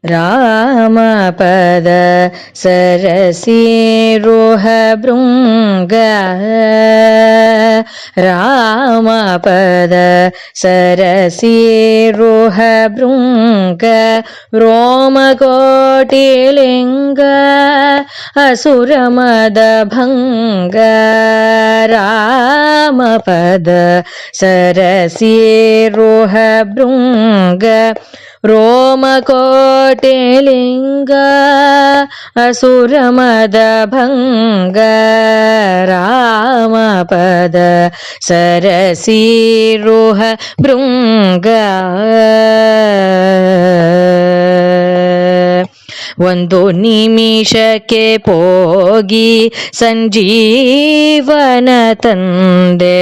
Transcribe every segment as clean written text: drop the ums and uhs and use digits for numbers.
ರಾಮಪದ ಸರಸಿರೋಹ ಭೃಂಗ ರಾಮಪದ ಸರಸಿರೋಹ ಭೃಂಗ ರೋಮಕೋಟಿಲಿಂಗ ಅಸುರಮದ ಭಂಗ ರಾಮಪದ ಸರಸಿರೋಹ ಭೃಂಗ ರೋಮಕೋಟಿಲಿಂಗ ಅಸುರಮದ ಭಂಗ ರಾಮಪದ ಸರಸಿರೋಹ ಭೃಂಗ ಒಂದು ನಿಮಿಷಕ್ಕೆ ಪೋಗಿ ಸಂಜೀವನ ತಂದೆ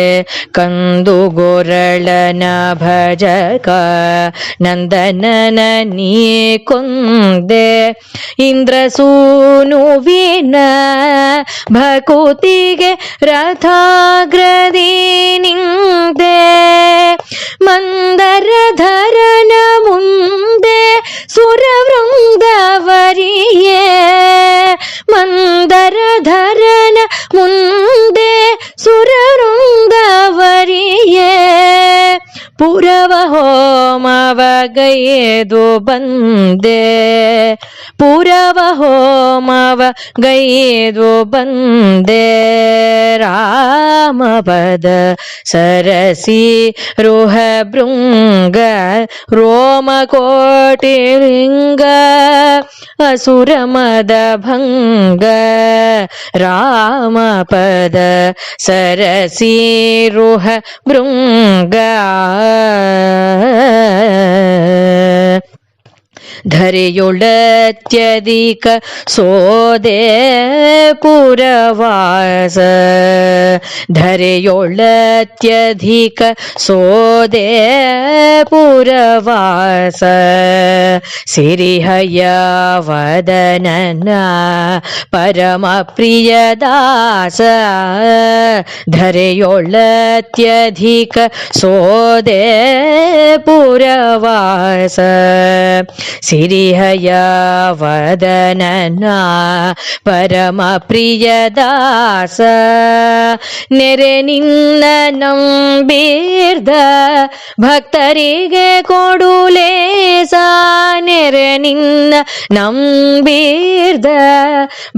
ಕಂದು ಗೊರಳನ ಭಜಕ ನಂದನನ ನೀ ಕೊಂದೆ ಇಂದ್ರಸೂನುವಿನ ಭಕುತಿಗೆ ರಥಾಗ್ರದಿ ನಿಂದೆ ಮಂದರಧರನ ಮುಂದೆ ಸುರವೃಂದವರಿಯೇ ಮಂದರಧರನ ಮುಂದೆ ಸುರವೃಂದವರಿಯೇ ಪುರವ ಹೋಮವಗೈದು ಬಂದೆ ಪುರವ ಹೋಮವಗೈದು ಬಂದೆ ರಾಮಪದ ಸರಸಿರೋಹ ಭೃಂಗ ರೋಮಕೋಟಿಲಿಂಗ ಅಸುರಮದ ಭಂಗ ರಾಮಪದ ಸರಸಿರೋಹ ಭೃಂಗ ಧರೆಯೊಳತ್ಯಧಿಕ ಸೋದೆ ಪುರವಾಸ ಧರೆಯೊಳತ್ಯಧಿಕ ಸೋದೆ ಪುರವಾಸ ಸಿರಿಹಯ ವದನನ ಪರಮ ಪ್ರಿಯದಾಸ ಧರೆಯೊಳತ್ಯಧಿಕ ಸೋದೆ ಪುರವಾಸ ಸಿರಿಹಯ ವದನನ ಪರಮ ಪ್ರಿಯದಾಸ ನೆರೆ ನಿನ್ನ ನಂಬಿರ್ದ ಭಕ್ತರಿಗೆ ಕೊಡುಲೇಸ ನೆರೆ ನಿನ್ನ ನಂಬಿರ್ದ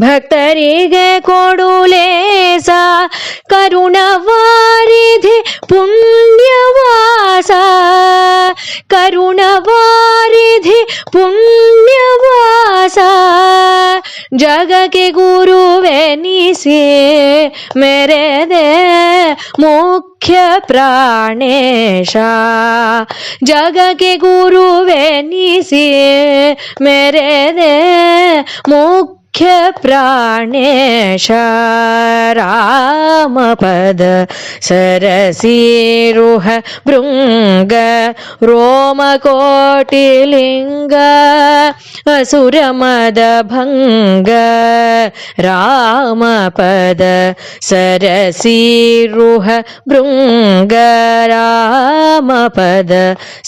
ಭಕ್ತರಿಗೆ ಕೊಡುಲೇಸ ಕರುಣವಾರಿಧಿ ಪುಣ್ಯವಾಸ ಕರುಣವಾರಿಧಿ ಪುಣ್ಯವಾಸ ಜಗಕ್ಕೆ ಗುರುವೆನಿಸಿ ಮೆರೆದೆ ಮುಖ್ಯ ಪ್ರಾಣೇಶ ಜಗಕ್ಕೆ ಗುರುವೆನಿಸಿ ಮೆರೆದೆ ಮುಖ್ಯ ಪ್ರಾಣೇಶ ರಾಮಪದ ಸರಸಿರೋಹ ಭೃಂಗ ರೋಮಕೋಟಿಲಿಂಗ ಅಸುರಮದ ಭಂಗ ರಾಮಪದ ಸರಸಿರೋಹ ಭೃಂಗ ರಾಮಪದ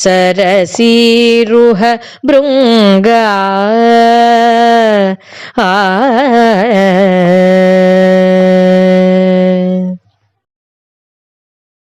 ಸರಸಿರೋಹ ಭೃಂಗ ಆ